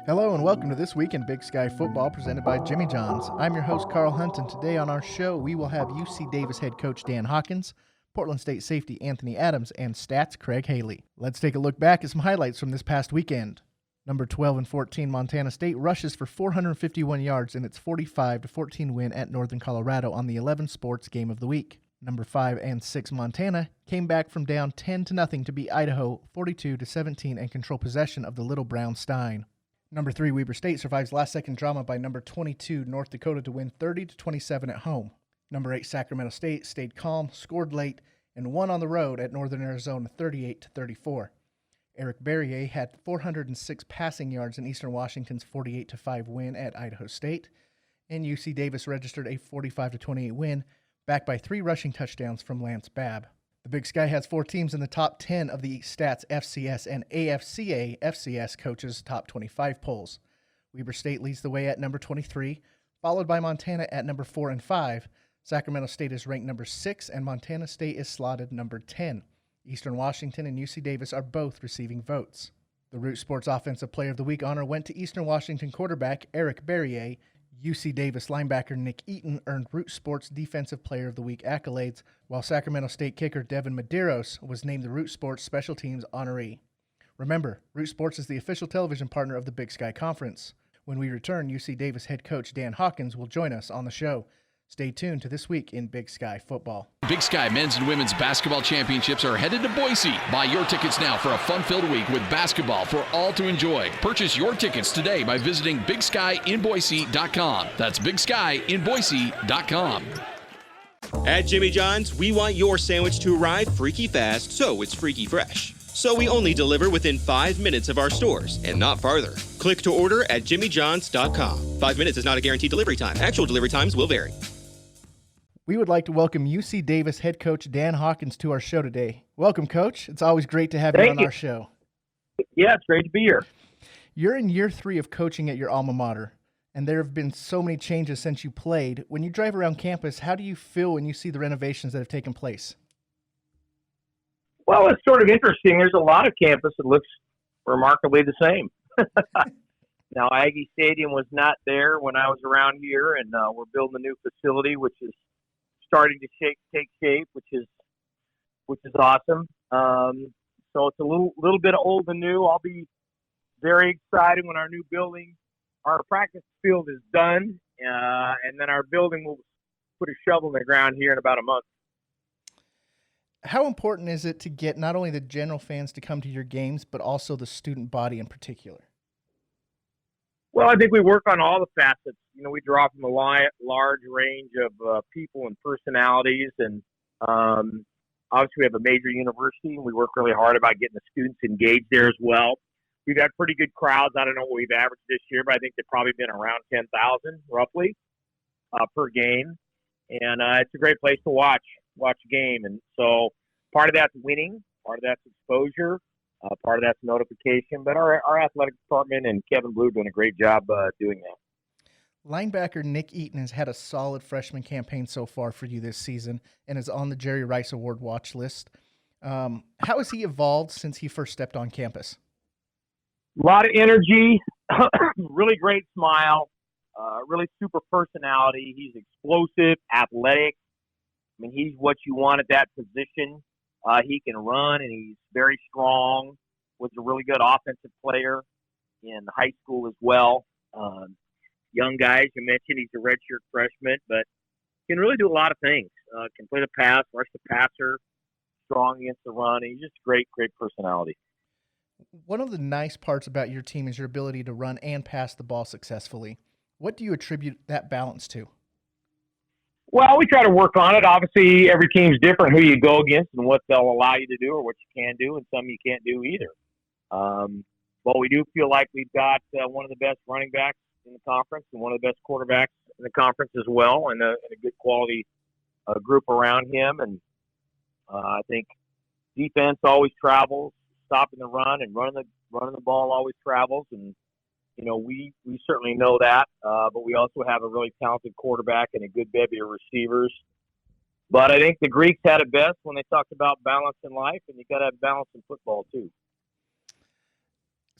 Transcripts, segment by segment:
Hello and welcome to This Week in Big Sky Football presented by Jimmy John's. I'm your host, Carl Hunt, and today on our show we will have UC Davis head coach Dan Hawkins, Portland State safety Anthony Adams, and stats Craig Haley. Let's take a look back at some highlights from this past weekend. Number 12 and 14 Montana State rushes for 451 yards in its 45-14 win at Northern Colorado on the 11 Sports Game of the Week. Number 5 and 6 Montana came back from down 10-0 to beat Idaho 42-17 and control possession of the Little Brown Stein. Number 3 Weber State survives last-second drama by number 22 North Dakota to win 30-27 at home. Number 8 Sacramento State stayed calm, scored late, and won on the road at Northern Arizona 38-34. Eric Berrier had 406 passing yards in Eastern Washington's 48-5 win at Idaho State, and UC Davis registered a 45-28 win, backed by 3 rushing touchdowns from Lance Babb. The Big Sky has 4 teams in the top 10 of the Stats FCS and AFCA FCS coaches' top 25 polls. Weber State leads the way at number 23, followed by Montana at number 4 and 5. Sacramento State is ranked number 6, and Montana State is slotted number 10. Eastern Washington and UC Davis are both receiving votes. The Root Sports Offensive Player of the Week honor went to Eastern Washington quarterback Eric Berrier. UC Davis linebacker Nick Eaton earned Root Sports Defensive Player of the Week accolades, while Sacramento State kicker Devin Medeiros was named the Root Sports Special Teams honoree. Remember, Root Sports is the official television partner of the Big Sky Conference. When we return, UC Davis head coach Dan Hawkins will join us on the show. Stay tuned to This Week in Big Sky Football. Big Sky men's and women's basketball championships are headed to Boise. Buy your tickets now for a fun-filled week with basketball for all to enjoy. Purchase your tickets today by visiting BigSkyInBoise.com. That's BigSkyInBoise.com. At Jimmy John's, we want your sandwich to arrive freaky fast, so it's freaky fresh. So we only deliver within 5 minutes of our stores, and not farther. Click to order at jimmyjohns.com. 5 minutes is not a guaranteed delivery time. Actual delivery times will vary. We would like to welcome UC Davis head coach Dan Hawkins to our show today. Welcome, Coach. It's always great to have you on our show. Yeah, it's great to be here. You're in year 3 of coaching at your alma mater, and there have been so many changes since you played. When you drive around campus, how do you feel when you see the renovations that have taken place? Well, it's sort of interesting. There's a lot of campus that looks remarkably the same. Now, Aggie Stadium was not there when I was around here, and we're building a new facility, which is starting to take shape, which is awesome. So it's a little bit old and new. I'll be very excited when our new building, our practice field is done, and then our building will put a shovel in the ground here in about a month. How important is it to get not only the general fans to come to your games, but also the student body in particular? Well, I think we work on all the facets. You know, we draw from a large range of people and personalities, and obviously we have a major university, and we work really hard about getting the students engaged there as well. We've had pretty good crowds. I don't know what we've averaged this year, but I think they've probably been around 10,000 roughly per game, and it's a great place to watch a game. And so part of that's winning, part of that's exposure. Part of that's notification, but our athletic department and Kevin Blue doing a great job doing that. Linebacker Nick Eaton has had a solid freshman campaign so far for you this season and is on the Jerry Rice Award watch list. How has he evolved since he first stepped on campus? A lot of energy, really great smile, really super personality. He's explosive, athletic. I mean, he's what you want at that position. He can run, and he's very strong. Was a really good offensive player in high school as well. Young guys, you mentioned he's a redshirt freshman, but can really do a lot of things. Can play the pass, rush the passer, strong against the run. He's just great personality. One of the nice parts about your team is your ability to run and pass the ball successfully. What do you attribute that balance to? Well, we try to work on it. Obviously, every team's different who you go against and what they'll allow you to do or what you can do, and some you can't do either. But we do feel like we've got one of the best running backs in the conference and one of the best quarterbacks in the conference as well, and a good quality group around him. And I think defense always travels, stopping the run and running the ball always travels. And you know, we certainly know that, but we also have a really talented quarterback and a good bevy of receivers. But I think the Greeks had it best when they talked about balance in life, and you got to have balance in football too.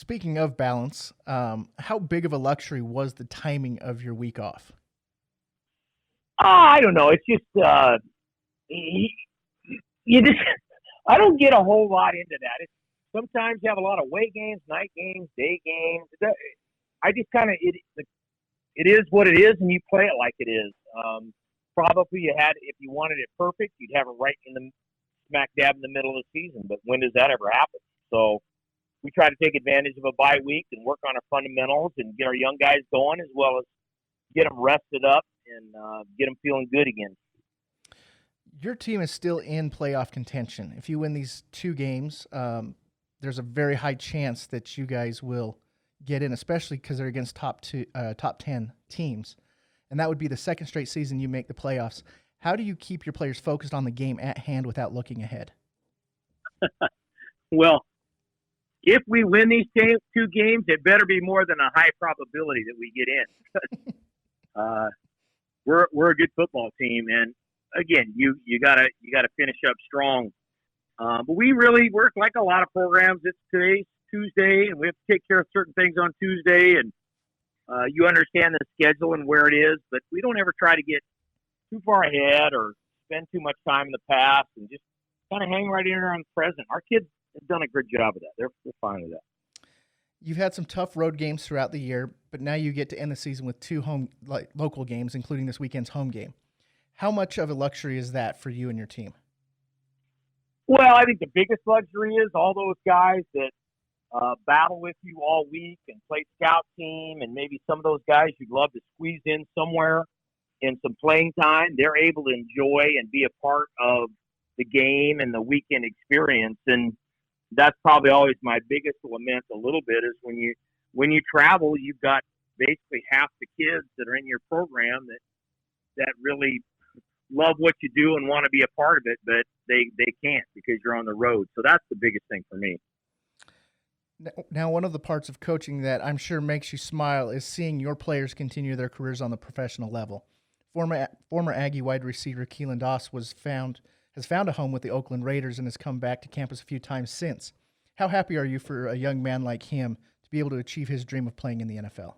Speaking of balance, how big of a luxury was the timing of your week off? I don't know. It's just you just I don't get a whole lot into that. Sometimes you have a lot of away games, night games, day games. I just kind of it is what it is, and you play it like it is. Probably if you wanted it perfect, you'd have it right in the smack dab in the middle of the season. But when does that ever happen? So we try to take advantage of a bye week and work on our fundamentals and get our young guys going, as well as get them rested up and get them feeling good again. Your team is still in playoff contention. If you win these 2 games, there's a very high chance that you guys will get in, especially because they're against top 10 teams. And that would be the second straight season you make the playoffs. How do you keep your players focused on the game at hand without looking ahead? Well, if we win these 2 games, it better be more than a high probability that we get in. We're a good football team, and again, you gotta finish up strong. But we really work like a lot of programs. It's today's Tuesday, and we have to take care of certain things on Tuesday, and you understand the schedule and where it is, but we don't ever try to get too far ahead or spend too much time in the past, and just kind of hang right in there on the present. Our kids have done a good job of that. They're fine with that. You've had some tough road games throughout the year, but now you get to end the season with 2 local games, including this weekend's home game. How much of a luxury is that for you and your team? Well, I think the biggest luxury is all those guys that battle with you all week and play scout team, and maybe some of those guys you'd love to squeeze in somewhere in some playing time. They're able to enjoy and be a part of the game and the weekend experience, and that's probably always my biggest lament a little bit is when you travel, you've got basically half the kids that are in your program that really love what you do and want to be a part of it, but they can't because you're on the road. So that's the biggest thing for me. Now, one of the parts of coaching that I'm sure makes you smile is seeing your players continue their careers on the professional level. Former Aggie wide receiver Keelan Doss has found a home with the Oakland Raiders and has come back to campus a few times since. How happy are you for a young man like him to be able to achieve his dream of playing in the NFL?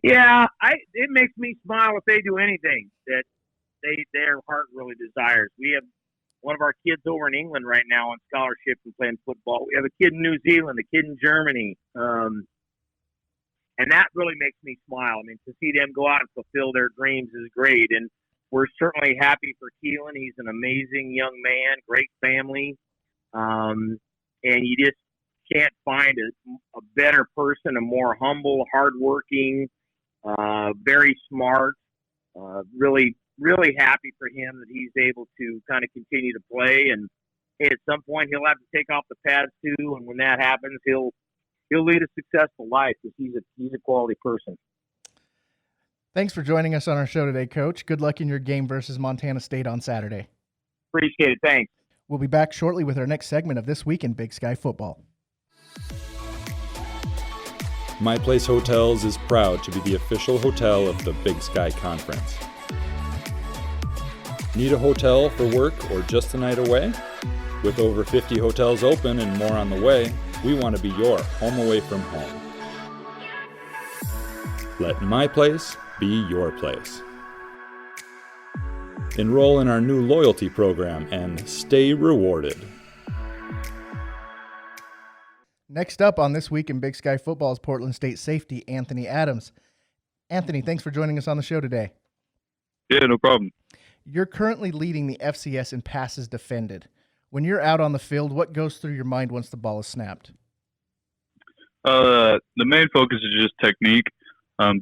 Yeah, it makes me smile if they do anything that their heart really desires. We have one of our kids over in England right now on scholarship and playing football. We have a kid in New Zealand, a kid in Germany. And that really makes me smile. I mean, to see them go out and fulfill their dreams is great. And we're certainly happy for Keelan. He's an amazing young man, great family. And you just can't find a better person, a more humble, hardworking, very smart, really happy for him that he's able to kind of continue to play. And at some point he'll have to take off the pads too. And when that happens, he'll lead a successful life because he's a quality person. Thanks for joining us on our show today, Coach. Good luck in your game versus Montana State on Saturday. Appreciate it. Thanks. We'll be back shortly with our next segment of This Week in Big Sky Football. My Place Hotels is proud to be the official hotel of the Big Sky Conference. Need a hotel for work or just a night away? With over 50 hotels open and more on the way, we want to be your home away from home. Let My Place be your place. Enroll in our new loyalty program and stay rewarded. Next up on This Week in Big Sky Football is Portland State safety Anthony Adams. Anthony, thanks for joining us on the show today. Yeah, no problem. You're currently leading the FCS in passes defended. When you're out on the field, what goes through your mind once the ball is snapped? The main focus is just technique,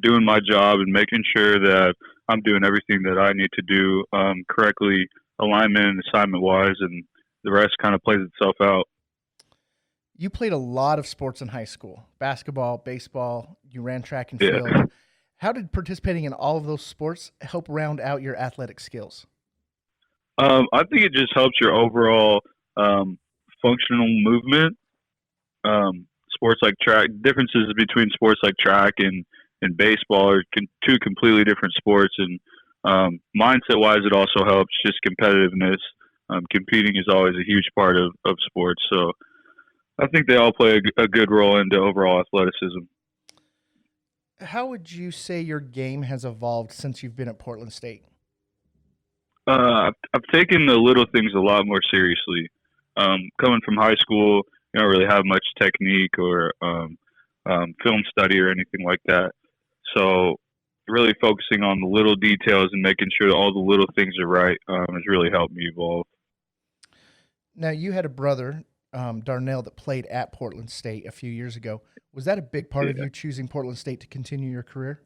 doing my job and making sure that I'm doing everything that I need to do correctly, alignment and assignment-wise, and the rest kind of plays itself out. You played a lot of sports in high school, basketball, baseball, you ran track and field. How did participating in all of those sports help round out your athletic skills? I think it just helps your overall functional movement. Sports like track, differences between sports like track and baseball are two completely different sports. And mindset-wise, it also helps just competitiveness. Competing is always a huge part of sports. So I think they all play a good role into overall athleticism. How would you say your game has evolved since you've been at Portland State? I've taken the little things a lot more seriously. Coming from high school, you don't really have much technique or film study or anything like that. So really focusing on the little details and making sure that all the little things are right has really helped me evolve. Now, you had a brother, Darnell, that played at Portland State a few years ago. Was that a big part of you choosing Portland State to continue your career?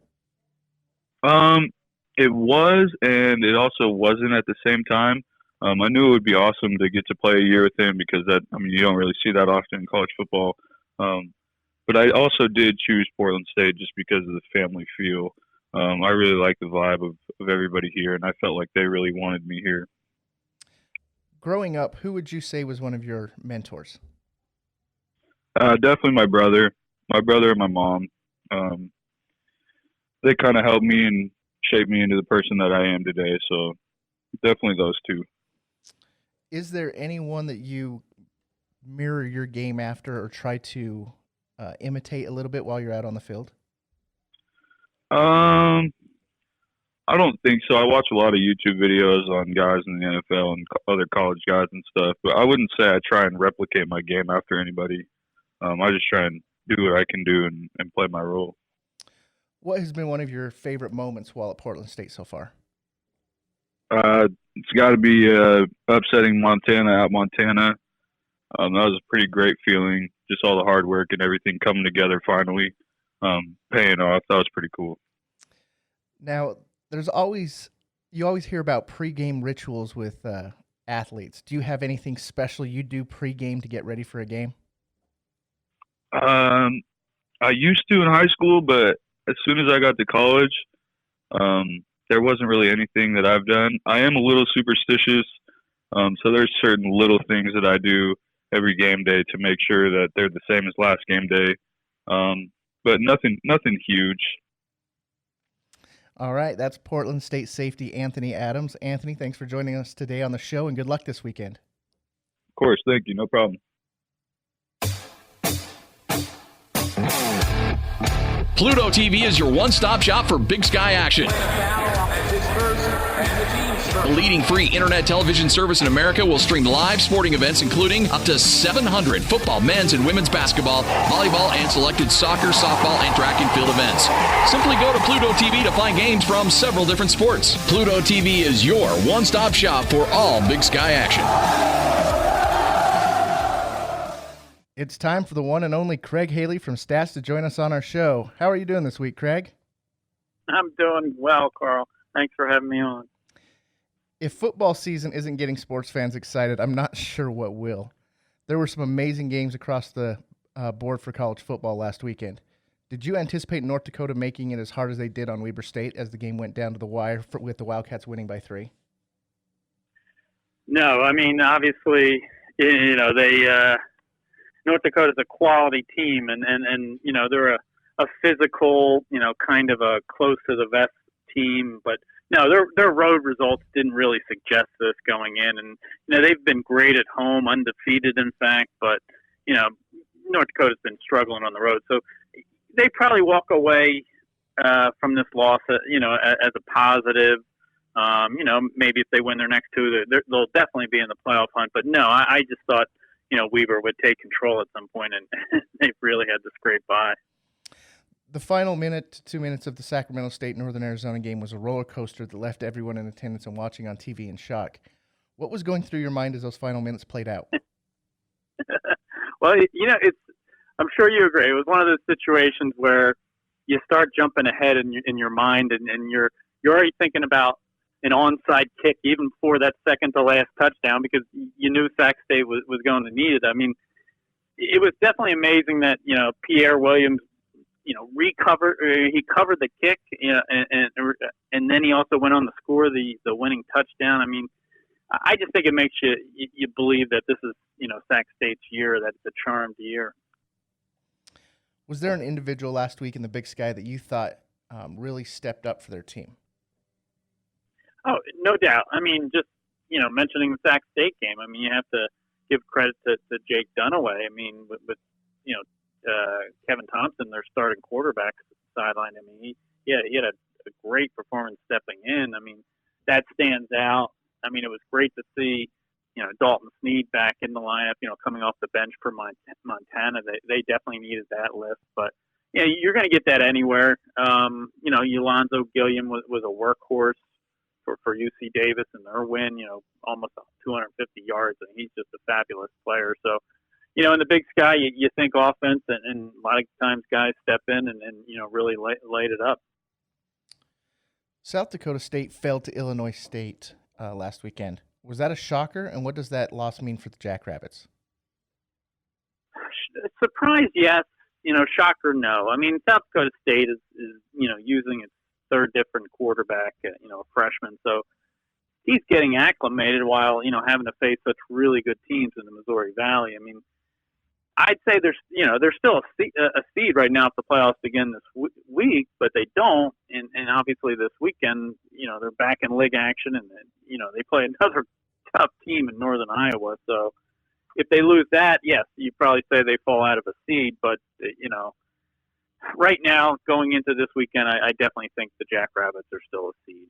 It was, and it also wasn't at the same time. I knew it would be awesome to get to play a year with him because you don't really see that often in college football. But I also did choose Portland State just because of the family feel. I really like the vibe of everybody here, and I felt like they really wanted me here. Growing up, who would you say was one of your mentors? Definitely my brother and my mom. They kind of helped me and shaped me into the person that I am today. So definitely those two. Is there anyone that you mirror your game after or try to imitate a little bit while you're out on the field? I don't think so. I watch a lot of YouTube videos on guys in the NFL and other college guys and stuff, but I wouldn't say I try and replicate my game after anybody. I just try and do what I can do and play my role. What has been one of your favorite moments while at Portland State so far? It's got to be upsetting Montana at Montana. That was a pretty great feeling. Just all the hard work and everything coming together finally, paying off. That was pretty cool. Now, you always hear about pregame rituals with athletes. Do you have anything special you do pregame to get ready for a game? I used to in high school, but as soon as I got to college, there wasn't really anything that I've done. I am a little superstitious, so there's certain little things that I do every game day to make sure that they're the same as last game day, but nothing huge. All right, that's Portland State safety Anthony Adams. Anthony, thanks for joining us today on the show, and good luck this weekend. Of course, thank you. No problem. Pluto TV is your one-stop shop for Big Sky action. The leading free internet television service in America will stream live sporting events including up to 700 football, men's and women's basketball, volleyball, and selected soccer, softball, and track and field events. Simply go to Pluto TV to find games from several different sports. Pluto TV is your one-stop shop for all Big Sky action. It's time for the one and only Craig Haley from Stats to join us on our show. How are you doing this week, Craig? I'm doing well, Carl. Thanks for having me on. If football season isn't getting sports fans excited, I'm not sure what will. There were some amazing games across the board for college football last weekend. Did you anticipate North Dakota making it as hard as they did on Weber State as the game went down to the wire with the Wildcats winning by 3? No, I mean, obviously, North Dakota's a quality team, and they're a physical, kind of a close to the vest team, but no, their road results didn't really suggest this going in, and they've been great at home, undefeated in fact, but North Dakota's been struggling on the road, so they probably walk away from this loss, as a positive. Maybe if they win their next two, they'll definitely be in the playoff hunt. But no, I just thought Weber would take control at some point, and they really had to scrape by. The final minute to 2 minutes of the Sacramento State-Northern Arizona game was a roller coaster that left everyone in attendance and watching on TV in shock. What was going through your mind as those final minutes played out? Well, I'm sure you agree. It was one of those situations where you start jumping ahead in your mind, and you're already thinking about an onside kick even before that second to last touchdown because you knew Sac State was going to need it. I mean, it was definitely amazing that Pierre Williams he covered the kick, and then he also went on to score the winning touchdown. I mean, I just think it makes you believe that this is Sac State's year, that it's a charmed year. Was there an individual last week in the Big Sky that you thought really stepped up for their team? Oh, no doubt. I mean, just mentioning the Sac State game. I mean, you have to give credit to Jake Dunaway. I mean, with Kevin Thompson, their starting quarterback sideline. I mean, he had a great performance stepping in. I mean, that stands out. I mean, it was great to see, Dalton Snead back in the lineup, coming off the bench for Montana. They definitely needed that lift. But, you're going to get that anywhere. Yolonzo Gilliam was a workhorse for UC Davis in their win, almost 250 yards. And he's just a fabulous player. So, in the Big Sky, you think offense, and a lot of times guys step in and really light it up. South Dakota State fell to Illinois State last weekend. Was that a shocker, and what does that loss mean for the Jackrabbits? Surprise, yes. Shocker, no. I mean, South Dakota State is using its third different quarterback, a freshman. So he's getting acclimated while, having to face such really good teams in the Missouri Valley. I mean, I'd say there's still a seed right now if the playoffs begin this week, but they don't. And obviously this weekend, they're back in league action, and they play another tough team in Northern Iowa. So if they lose that, yes, you'd probably say they fall out of a seed. But right now going into this weekend, I definitely think the Jackrabbits are still a seed.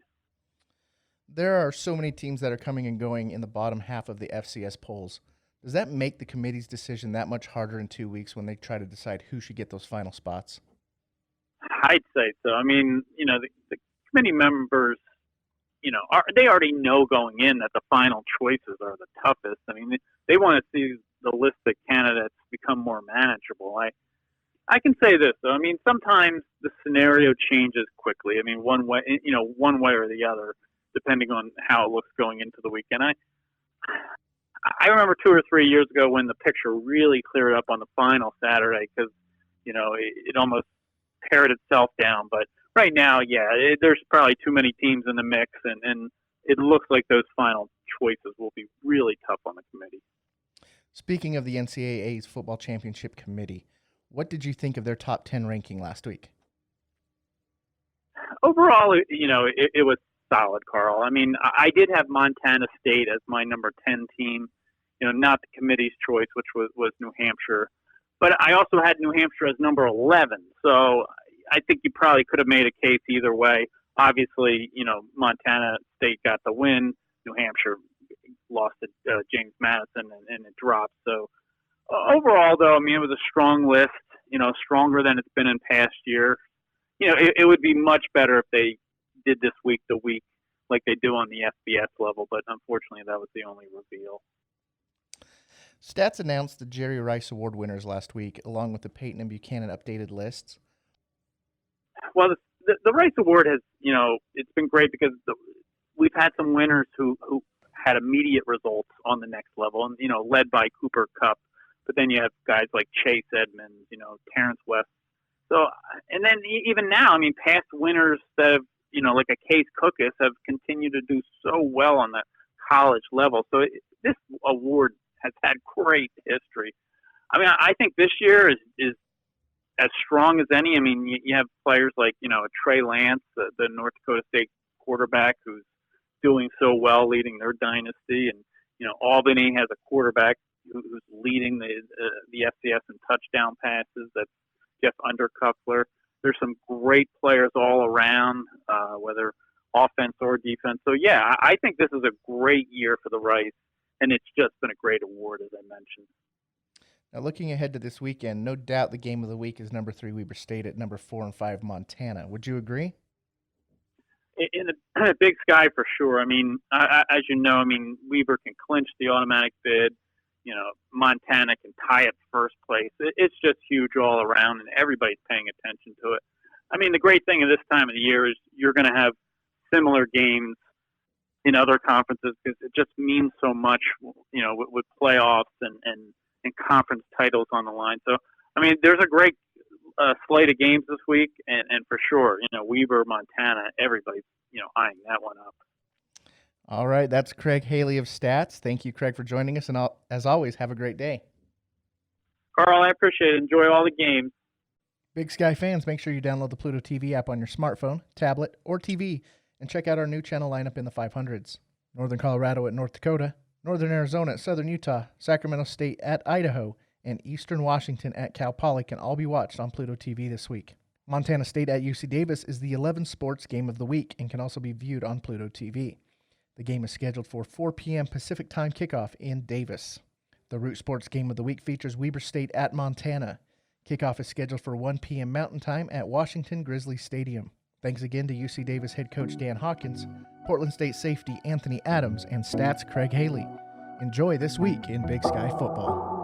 There are so many teams that are coming and going in the bottom half of the FCS polls. Does that make the committee's decision that much harder in 2 weeks when they try to decide who should get those final spots? I'd say so. I mean, the committee members, they already know going in that the final choices are the toughest. I mean, they want to see the list of candidates become more manageable. I can say this, though. I mean, sometimes the scenario changes quickly. I mean, one way or the other, depending on how it looks going into the weekend. I remember 2 or 3 years ago when the picture really cleared up on the final Saturday because, it almost pared itself down. But right now, there's probably too many teams in the mix, and it looks like those final choices will be really tough on the committee. Speaking of the NCAA's Football Championship Committee, what did you think of their top 10 ranking last week? Overall, it was solid, Carl. I mean, I did have Montana State as my number 10 team, not the committee's choice, which was New Hampshire. But I also had New Hampshire as number 11. So I think you probably could have made a case either way. Obviously, Montana State got the win. New Hampshire lost to James Madison, and it dropped. So overall, though, I mean, it was a strong list, stronger than it's been in past years. It would be much better if they did this week to week like they do on the FBS level, but unfortunately that was the only reveal. Stats announced the Jerry Rice Award winners last week, along with the Peyton and Buchanan updated lists. Well, the Rice Award has, it's been great because we've had some winners who had immediate results on the next level, and led by Cooper Kupp, but then you have guys like Chase Edmonds, Terrence West. So, and then even now, I mean, past winners that have, like a Case Cookus, have continued to do so well on the college level. So this award has had great history. I mean, I think this year is as strong as any. I mean, you have players like, Trey Lance, the North Dakota State quarterback, who's doing so well, leading their dynasty. And, Albany has a quarterback who's leading the FCS in touchdown passes. That's Jeff Undercuffler. There's some great players all around, whether offense or defense. So, yeah, I think this is a great year for the Rice, and it's just been a great award, as I mentioned. Now, looking ahead to this weekend, no doubt the game of the week is number 3 Weber State at number 4 and 5 Montana. Would you agree? In the Big Sky, for sure. I mean, as you know, Weber can clinch the automatic bid. Montana can tie at first place. It's just huge all around, and everybody's paying attention to it. I mean, the great thing of this time of the year is you're going to have similar games in other conferences because it just means so much, with playoffs and conference titles on the line. So, I mean, there's a great slate of games this week, and for sure, Weber, Montana, everybody's, eyeing that one up. All right, that's Craig Haley of Stats. Thank you, Craig, for joining us, and as always, have a great day. Carl, I appreciate it. Enjoy all the games. Big Sky fans, make sure you download the Pluto TV app on your smartphone, tablet, or TV, and check out our new channel lineup in the 500s. Northern Colorado at North Dakota, Northern Arizona at Southern Utah, Sacramento State at Idaho, and Eastern Washington at Cal Poly can all be watched on Pluto TV this week. Montana State at UC Davis is the 11 sports game of the week and can also be viewed on Pluto TV. The game is scheduled for 4 p.m. Pacific Time kickoff in Davis. The Root Sports Game of the Week features Weber State at Montana. Kickoff is scheduled for 1 p.m. Mountain Time at Washington Grizzly Stadium. Thanks again to UC Davis head coach Dan Hawkins, Portland State safety Anthony Adams, and Stats Craig Haley. Enjoy this week in Big Sky football.